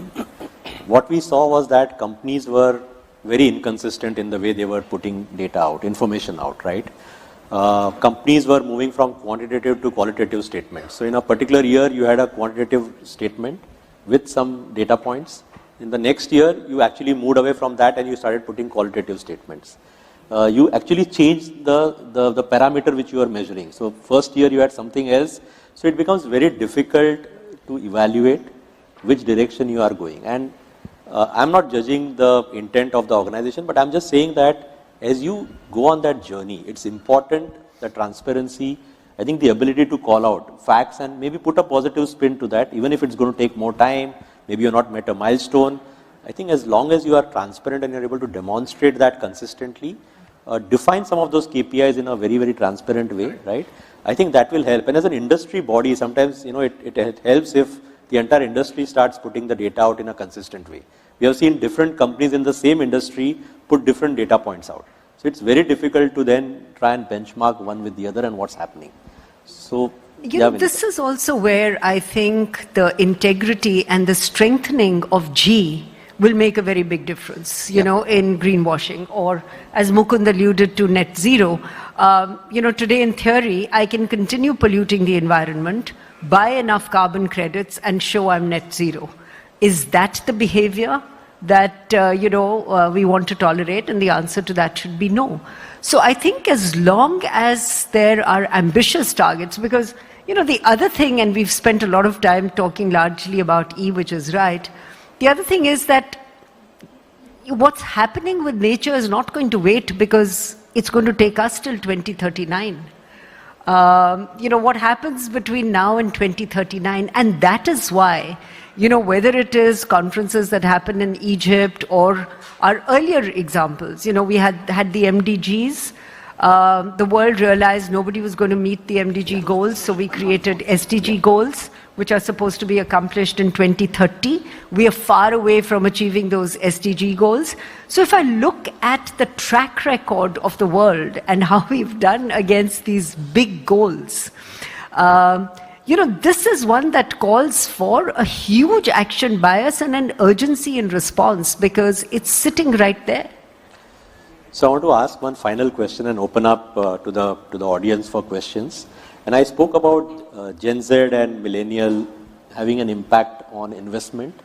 what we saw was that companies were very inconsistent in the way they were putting data out, information out, right? Companies were moving from quantitative to qualitative statements. So in a particular year, you had a quantitative statement with some data points. In the next year, you actually moved away from that and you started putting qualitative statements. You actually changed the parameter which you are measuring. So first year you had something else. So it becomes very difficult to evaluate which direction you are going. And I'm not judging the intent of the organization, but I'm just saying that as you go on that journey, it's important, the transparency, I think the ability to call out facts and maybe put a positive spin to that, even if it's going to take more time, maybe you're not met a milestone. I think as long as you are transparent and you're able to demonstrate that consistently, define some of those KPIs in a very, very transparent way, right? I think that will help. And as an industry body, sometimes, it helps if the entire industry starts putting the data out in a consistent way. We have seen different companies in the same industry put different data points out. So it's very difficult to then try and benchmark one with the other and what's happening. So, this is also where I think the integrity and the strengthening of G will make a very big difference, in greenwashing, or as Mukund alluded to, net zero. Today in theory, I can continue polluting the environment, buy enough carbon credits and show I'm net zero. Is that the behavior that, we want to tolerate? And the answer to that should be no. So I think as long as there are ambitious targets, because, the other thing, and we've spent a lot of time talking largely about E, which is right. The other thing is that what's happening with nature is not going to wait, because it's going to take us till 2039. What happens between now and 2039, and that is why, whether it is conferences that happen in Egypt or our earlier examples, we had the MDGs. The world realized nobody was going to meet the MDG goals, so we created SDG goals, which are supposed to be accomplished in 2030. We are far away from achieving those SDG goals. So if I look at the track record of the world and how we've done against these big goals, this is one that calls for a huge action bias and an urgency in response, because it's sitting right there. So I want to ask one final question and open up to the audience for questions. And I spoke about Gen Z and millennial having an impact on investment,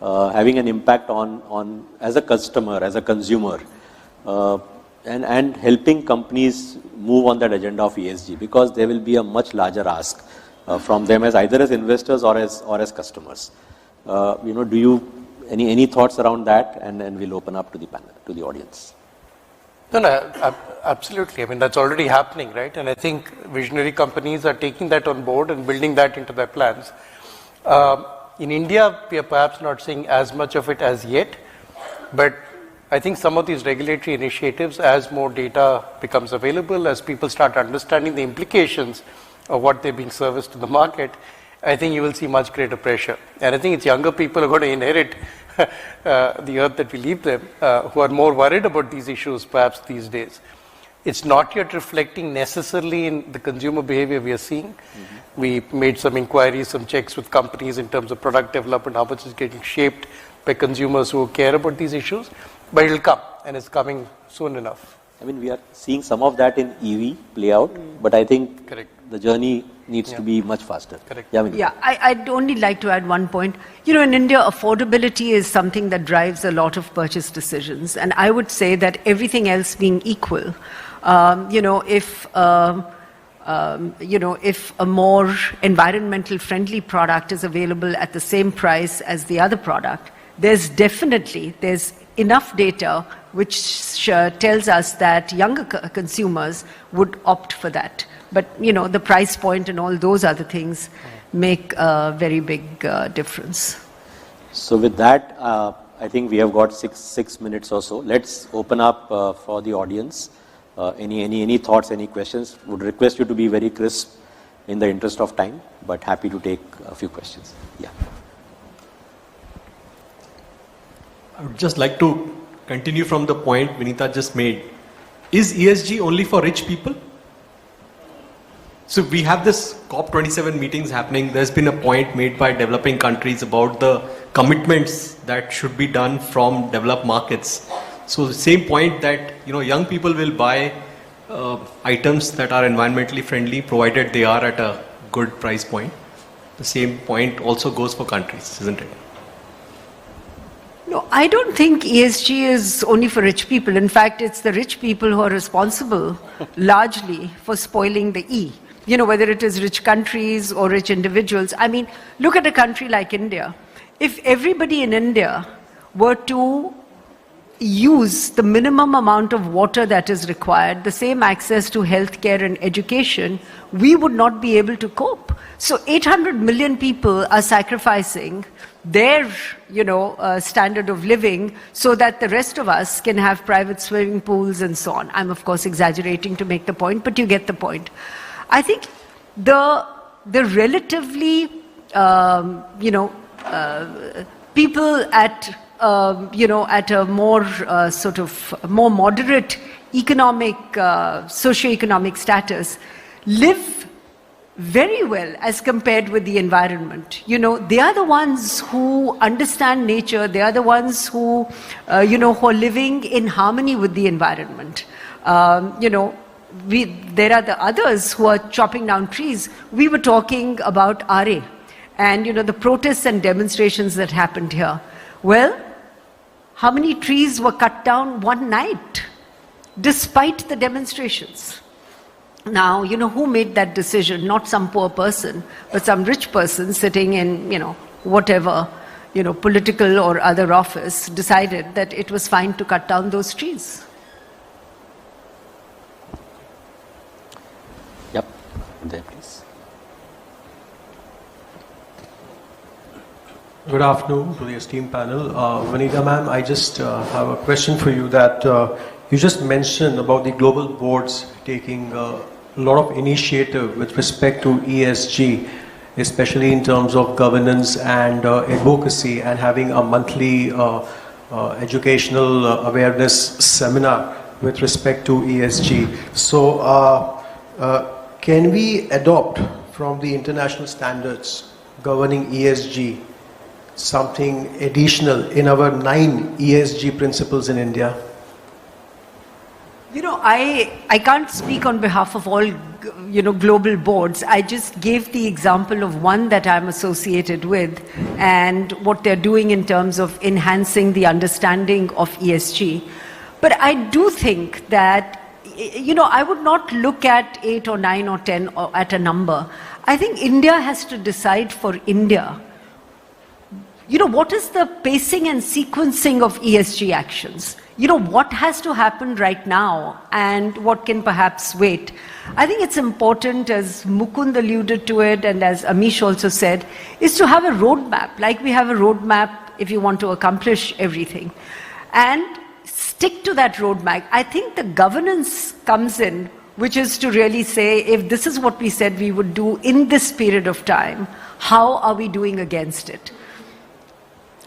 having an impact on as a customer, as a consumer, and helping companies move on that agenda of ESG, because there will be a much larger ask from them as either as investors or as customers. Do you any thoughts around that? And then we'll open up to the panel, to the audience. No, absolutely. I mean, that's already happening, right? And I think visionary companies are taking that on board and building that into their plans. In India, we are perhaps not seeing as much of it as yet, but I think some of these regulatory initiatives, as more data becomes available, as people start understanding the implications of what they're being serviced to the market, I think you will see much greater pressure. And I think it's younger people who are going to inherit the earth that we leave them, who are more worried about these issues perhaps these days. It's not yet reflecting necessarily in the consumer behavior we are seeing. Mm-hmm. We made some inquiries, some checks with companies in terms of product development, how much is getting shaped by consumers who care about these issues. But it'll come, and it's coming soon enough. I mean, we are seeing some of that in EV play out, but I think the journey needs to be much faster. Correct. I'd only like to add one point. In India, affordability is something that drives a lot of purchase decisions. And I would say that everything else being equal, if a more environmental friendly product is available at the same price as the other product, there's enough data which tells us that younger consumers would opt for that. But, the price point and all those other things make a very big difference. So with that, I think we have got six minutes or so. Let's open up for the audience. Any thoughts, any questions? Would request you to be very crisp in the interest of time, but happy to take a few questions. Yeah. I would just like to continue from the point Vinita just made. Is ESG only for rich people? So we have this COP27 meetings happening. There's been a point made by developing countries about the commitments that should be done from developed markets. So the same point that, young people will buy items that are environmentally friendly, provided they are at a good price point. The same point also goes for countries, isn't it? No, I don't think ESG is only for rich people. In fact, it's the rich people who are responsible largely for spoiling the E. Whether it is rich countries or rich individuals. I mean, look at a country like India. If everybody in India were to use the minimum amount of water that is required, the same access to healthcare and education, we would not be able to cope. So 800 million people are sacrificing their, standard of living so that the rest of us can have private swimming pools and so on. I'm of course exaggerating to make the point, but you get the point. I think the relatively, people at, at a more more moderate economic, socio-economic status live very well as compared with the environment. They are the ones who understand nature. They are the ones who, who are living in harmony with the environment. There are the others who are chopping down trees. We were talking about RA and, the protests and demonstrations that happened here. Well, how many trees were cut down one night, despite the demonstrations? Now, who made that decision? Not some poor person, but some rich person sitting in, whatever, political or other office decided that it was fine to cut down those trees. Yep, there please. Good afternoon to the esteemed panel. Vinita ma'am, I just have a question for you that you just mentioned about the global boards taking a lot of initiative with respect to ESG, especially in terms of governance and advocacy, and having a monthly educational awareness seminar with respect to ESG. So can we adopt from the international standards governing ESG something additional in our 9 ESG principles in India? I can't speak on behalf of all, global boards. I just gave the example of one that I'm associated with and what they're doing in terms of enhancing the understanding of ESG. But I do think that, I would not look at 8 or 9 or 10 or at a number. I think India has to decide for India, what is the pacing and sequencing of ESG actions? What has to happen right now and what can perhaps wait? I think it's important, as Mukund alluded to it and as Amish also said, is to have a roadmap, like we have a roadmap if you want to accomplish everything. And stick to that roadmap. I think the governance comes in, which is to really say, if this is what we said we would do in this period of time, how are we doing against it?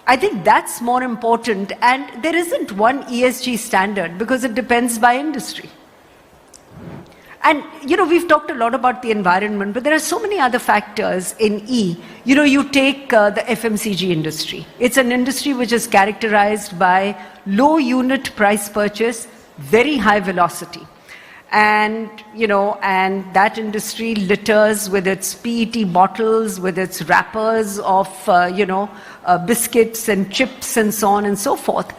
I think that's more important, and there isn't one ESG standard because it depends by industry. And, we've talked a lot about the environment, but there are so many other factors in E. You take the FMCG industry. It's an industry which is characterized by low unit price purchase, very high velocity. And, and that industry litters with its PET bottles, with its wrappers of, biscuits and chips and so on and so forth.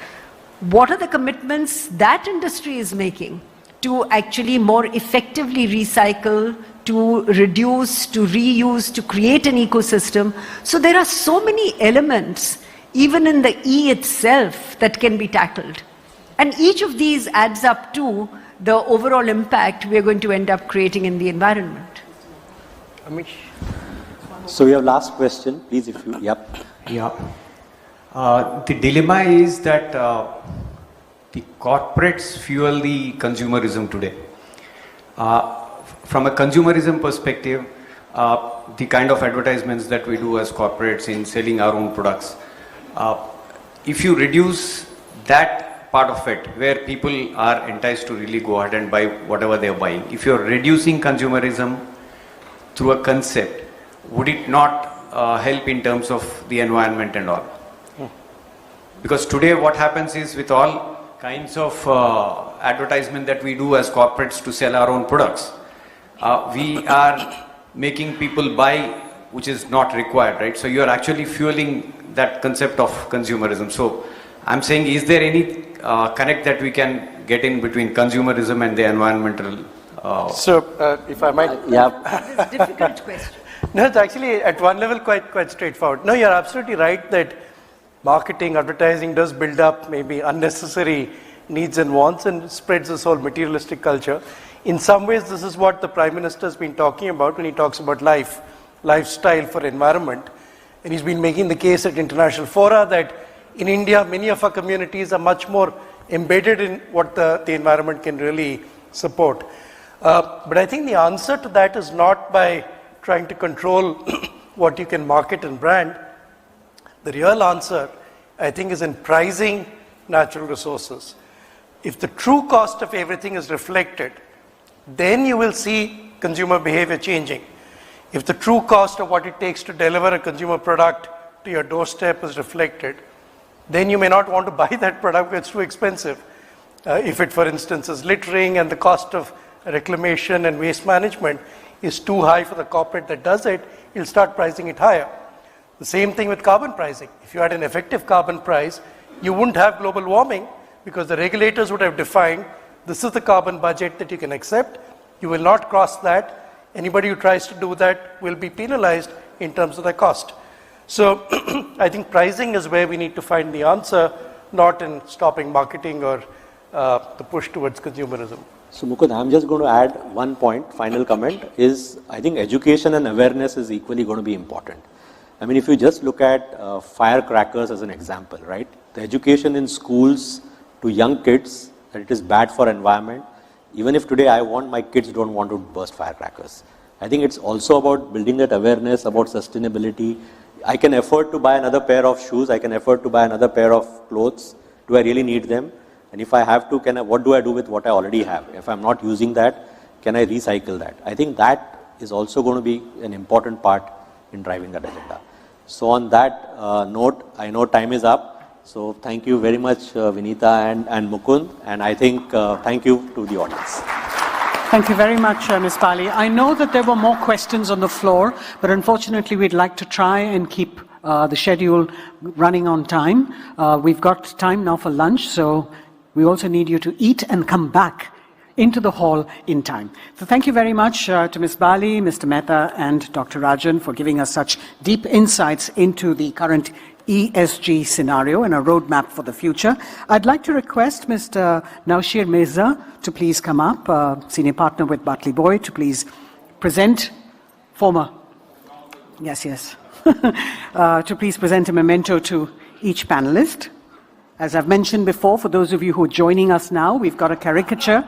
What are the commitments that industry is making to actually more effectively recycle, to reduce, to reuse, to create an ecosystem? So there are so many elements, even in the E itself, that can be tackled. And each of these adds up to the overall impact we're going to end up creating in the environment. Amish. So we have last question, please, if you, yep. Yeah. The dilemma is that the corporates fuel the consumerism today. From a consumerism perspective, the kind of advertisements that we do as corporates in selling our own products, if you reduce that part of it, where people are enticed to really go ahead and buy whatever they're buying, if you're reducing consumerism through a concept, would it not help in terms of the environment and all? Because today what happens is, with all kinds of advertisement that we do as corporates to sell our own products, we are making people buy which is not required, right? So you are actually fueling that concept of consumerism. So I'm saying, is there any connect that we can get in between consumerism and the environmental? If I might. It's a difficult question. No, it's actually at one level quite straightforward. No, you're absolutely right that marketing, advertising does build up maybe unnecessary needs and wants and spreads this whole materialistic culture. In some ways, this is what the Prime Minister has been talking about when he talks about lifestyle for environment. And he's been making the case at international fora that in India, many of our communities are much more embedded in what the environment can really support. But I think the answer to that is not by trying to control what you can market and brand. The real answer, I think, is in pricing natural resources. If the true cost of everything is reflected, then you will see consumer behavior changing. If the true cost of what it takes to deliver a consumer product to your doorstep is reflected, then you may not want to buy that product because it's too expensive. If it, for instance, is littering and the cost of reclamation and waste management is too high for the corporate that does it, you'll start pricing it higher. The same thing with carbon pricing. If you had an effective carbon price, you wouldn't have global warming because the regulators would have defined this is the carbon budget that you can accept. You will not cross that. Anybody who tries to do that will be penalized in terms of the cost. So I think pricing is where we need to find the answer, not in stopping marketing or the push towards consumerism. So Mukund, I'm just going to add one point, final comment, is I think education and awareness is equally going to be important. I mean, if you just look at firecrackers as an example, right? The education in schools to young kids that it is bad for environment. Even if today I want, my kids don't want to burst firecrackers. I think it's also about building that awareness about sustainability. I can afford to buy another pair of shoes. I can afford to buy another pair of clothes. Do I really need them? And if I have to, what do I do with what I already have? If I'm not using that, can I recycle that? I think that is also going to be an important part in driving that agenda. So on that note, I know time is up. So thank you very much, Vinita and Mukund. And I think thank you to the audience. Thank you very much, Ms. Bali. I know that there were more questions on the floor, but unfortunately we'd like to try and keep the schedule running on time. We've got time now for lunch, so we also need you to eat and come back into the hall in time. So thank you very much to Ms. Bali, Mr. Mehta and Dr. Rajan for giving us such deep insights into the current ESG scenario and a roadmap for the future. I'd like to request Mr. Amish Mehta to please come up, senior partner with Bartley Boyd, to please present to please present a memento to each panelist. As I've mentioned before, for those of you who are joining us now, we've got a caricature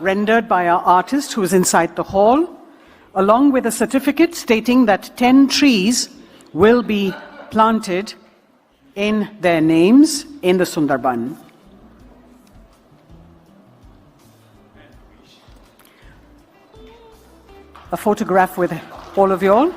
rendered by our artist who is inside the hall, along with a certificate stating that 10 trees will be planted in their names in the Sundarban. A photograph with all of you all.